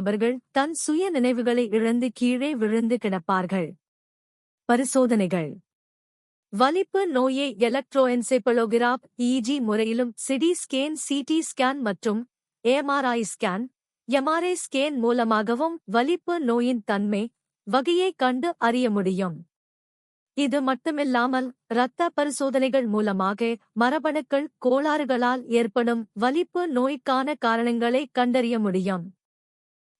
நபர்கள் தன் சுய நினைவுகளை இழந்து கீழே விழுந்து கிடப்பார்கள். பரிசோதனைகள். வலிப்பு நோயை எலக்ட்ரோஎன்செபலோகிராப் இஜி முறையிலும் சிடி ஸ்கேன் சிடி ஸ்கேன் மற்றும் எம்ஆர்ஐ ஸ்கேன் எம்ஆர்ஐ ஸ்கேன் மூலமாகவும் வலிப்பு நோயின் தன்மை வகையை கண்டு அறிய முடியும். இது மட்டுமில்லாமல் இரத்த பரிசோதனைகள் மூலமாக மரபணுக்கள் கோளாறுகளால் ஏற்படும் வலிப்பு நோய்க்கான காரணங்களை கண்டறிய முடியும்.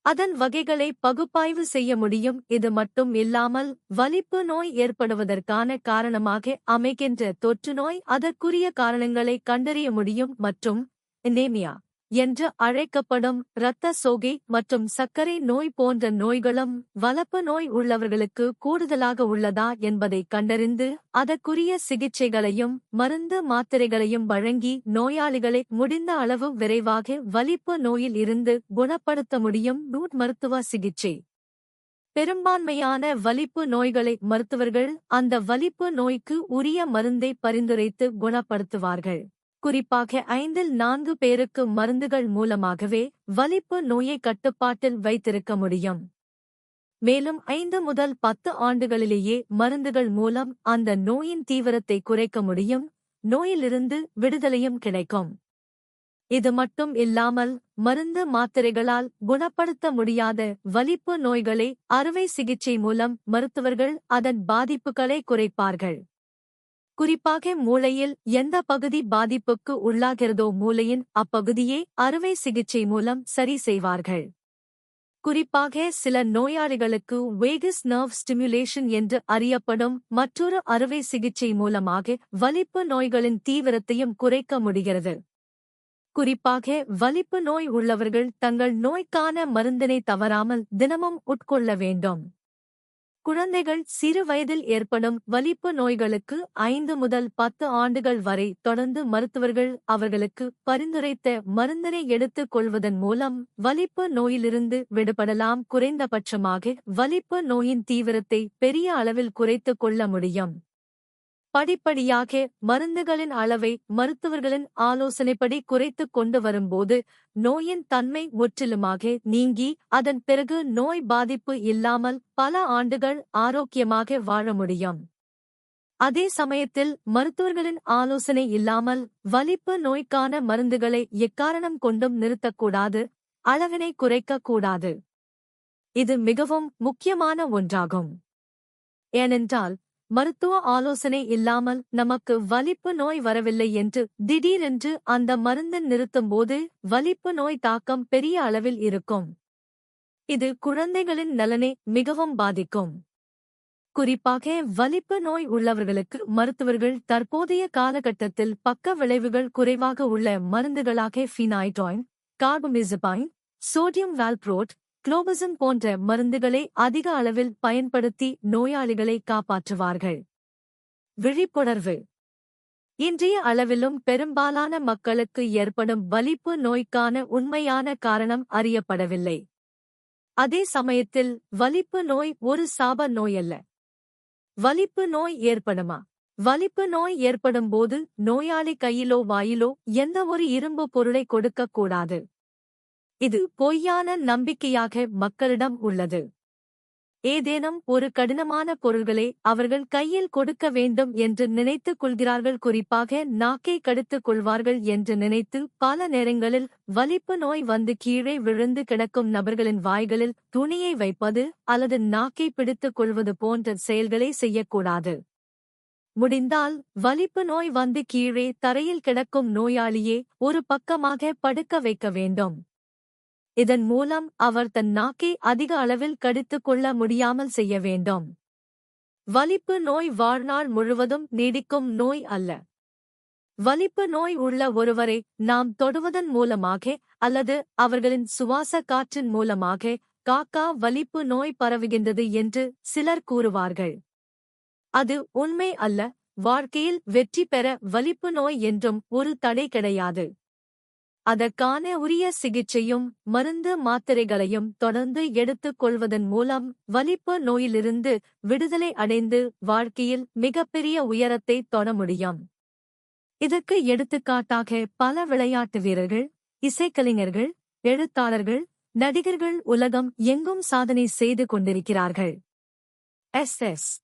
அதன் வகைகளை பகுப்பாய்வு செய்ய முடியும். இது மட்டும் இல்லாமல் வலிப்பு நோய் ஏற்படுவதற்கான காரணமாக அமைகின்ற தொற்றுநோய் அதற்குரிய காரணங்களை கண்டறிய முடியும் மற்றும் அனீமியா என்று அழைக்கப்படும் இரத்த சோகை மற்றும் சர்க்கரை நோய் போன்ற நோய்களும் வலப்பு நோய் உள்ளவர்களுக்கு கூடுதலாக உள்ளதா என்பதை கண்டறிந்து அதற்குரிய சிகிச்சைகளையும் மருந்து மாத்திரைகளையும் வழங்கி நோயாளிகளை முடிந்த அளவு விரைவாக வலிப்பு நோயில் இருந்து குணப்படுத்த முடியும். மருத்துவ சிகிச்சை. பெரும்பான்மையான வலிப்பு நோய்களை மருத்துவர்கள் அந்த வலிப்பு நோய்க்கு உரிய மருந்தை பரிந்துரைத்து குணப்படுத்துவார்கள். குறிப்பாக 4 பேருக்கு மருந்துகள் மூலமாகவே வலிப்பு நோயை கட்டுப்பாட்டில் வைத்திருக்க முடியும். மேலும் 5 முதல் 10 ஆண்டுகளிலேயே மருந்துகள் மூலம் அந்த நோயின் தீவிரத்தை குறைக்க முடியும். நோயிலிருந்து விடுதலையும் கிடைக்கும். இது மட்டும் இல்லாமல் மருந்து மாத்திரைகளால் குணப்படுத்த முடியாத வலிப்பு நோய்களை அறுவை சிகிச்சை மூலம் மருத்துவர்கள் அதன் பாதிப்புகளை குறைப்பார்கள். குறிப்பாக மூளையில் எந்த பகுதி பாதிப்புக்கு உள்ளாகிறதோ மூளையின் அப்பகுதியை அறுவை சிகிச்சை மூலம் சரி செய்வார்கள். குறிப்பாக சில நோயாளிகளுக்கு வேகஸ் நர்வ் ஸ்டிமுலேஷன் என்று அறியப்படும் மற்றொரு அறுவை சிகிச்சை மூலமாக வலிப்பு நோய்களின் தீவிரத்தையும் குறைக்க முடிகிறது. குறிப்பாக வலிப்பு நோய் உள்ளவர்கள் தங்கள் நோய்க்கான மருந்தினை தவறாமல் தினமும் உட்கொள்ள வேண்டும். குழந்தைகள் சிறு வயதில் ஏற்படும் வலிப்பு நோய்களுக்கு 5 முதல் 10 ஆண்டுகள் வரை தொடர்ந்து மருத்துவர்கள் அவர்களுக்கு பரிந்துரைத்த மருந்தினை எடுத்துக் கொள்வதன் மூலம் வலிப்பு நோயிலிருந்து விடுபடலாம். குறைந்தபட்சமாக வலிப்பு நோயின் தீவிரத்தை பெரிய அளவில் குறைத்துக் கொள்ள முடியும். படிப்படியாக மருந்துகளின் அளவை மருத்துவர்களின் ஆலோசனைப்படி குறைத்துக் கொண்டு வரும்போது நோயின் தன்மை முற்றிலுமாக நீங்கி அதன் பிறகு நோய் பாதிப்பு இல்லாமல் பல ஆண்டுகள் ஆரோக்கியமாக வாழ முடியும். அதே சமயத்தில் மருத்துவர்களின் ஆலோசனை இல்லாமல் வலிப்பு நோய்க்கான மருந்துகளை எக்காரணம் கொண்டும் நிறுத்தக்கூடாது, அளவினை குறைக்கக்கூடாது. இது மிகவும் முக்கியமான ஒன்றாகும். ஏனென்றால் மருத்துவ ஆலோசனை இல்லாமல் நமக்கு வலிப்பு நோய் வரவில்லை என்று திடீரென்று அந்த மருந்தை நிறுத்தும்போது வலிப்பு நோய் தாக்கம் பெரிய அளவில் இருக்கும். இது குழந்தைகளின் நலனை மிகவும் பாதிக்கும். குறிப்பாக வலிப்பு நோய் உள்ளவர்களுக்கு மருத்துவர்கள் தற்போதைய காலகட்டத்தில் பக்க விளைவுகள் குறைவாக உள்ள மருந்துகளாக ஃபீனைட்ராயின், கார்பமேசபைன், சோடியம் வால்ப்ரோட், குளோபசம் போன்ற மருந்துகளை அதிக அளவில் பயன்படுத்தி நோயாளிகளை காப்பாற்றுவார்கள். விழிப்புணர்வு. இன்றைய அளவிலும் பெரும்பாலான மக்களுக்கு ஏற்படும் வலிப்பு நோய்க்கான உண்மையான காரணம் அறியப்படவில்லை. அதே சமயத்தில் வலிப்பு நோய் ஒரு சாப நோயல்ல. வலிப்பு நோய் ஏற்படுமா? வலிப்பு நோய் ஏற்படும்போது நோயாளி கையிலோ வாயிலோ எந்த ஒரு இரும்பு பொருளை கொடுக்கக்கூடாது. இது பொய்யான நம்பிக்கையாக மக்களிடம் உள்ளது. ஏதேனும் ஒரு கடினமான பொருள்களை அவர்கள் கையில் கொடுக்க வேண்டும் என்று நினைத்துக் கொள்கிறார்கள். குறிப்பாக நாக்கை கடித்துக் கொள்வார்கள் என்று நினைத்து பல நேரங்களில் வலிப்பு நோய் வந்து கீழே விழுந்து கிடக்கும் நபர்களின் வாய்களில் துணியை வைப்பது அல்லது நாக்கை பிடித்துக் கொள்வது போன்ற செயல்களை செய்யக்கூடாது. முடிந்தால் வலிப்பு நோய் வந்து கீழே தரையில் கிடக்கும் நோயாளியே ஒரு பக்கமாக படுக்க வைக்க வேண்டும். இதன் மூலம் அவர் தன் நாக்கை அதிக அளவில் கடித்துக் கொள்ள முடியாமல் செய்ய வேண்டும். வலிப்பு நோய் வாழ்நாள் முழுவதும் நீடிக்கும் நோய் அல்ல. வலிப்பு நோய் உள்ள ஒருவரை நாம் தொடுவதன் மூலமாக அல்லது அவர்களின் சுவாச காற்றின் மூலமாக காக்கா வலிப்பு நோய் பரவுகின்றது என்று சிலர் கூறுவார்கள். அது உண்மை அல்ல. வாழ்க்கையில் வெற்றி பெற வலிப்பு நோய் என்றும் ஒரு தடை கிடையாது. அதற்கான உரிய சிகிச்சையும் மருந்து மாத்திரைகளையும் தொடர்ந்து எடுத்துக் கொள்வதன் மூலம் வலிப்பு நோயிலிருந்து விடுதலை அடைந்து வாழ்க்கையில் மிகப்பெரிய உயரத்தை தொட முடியும். இதற்கு எடுத்துக்காட்டாக பல விளையாட்டு வீரர்கள், இசைக்கலைஞர்கள், எழுத்தாளர்கள், நடிகர்கள் உலகம் எங்கும் சாதனை செய்து கொண்டிருக்கிறார்கள். எஸ்.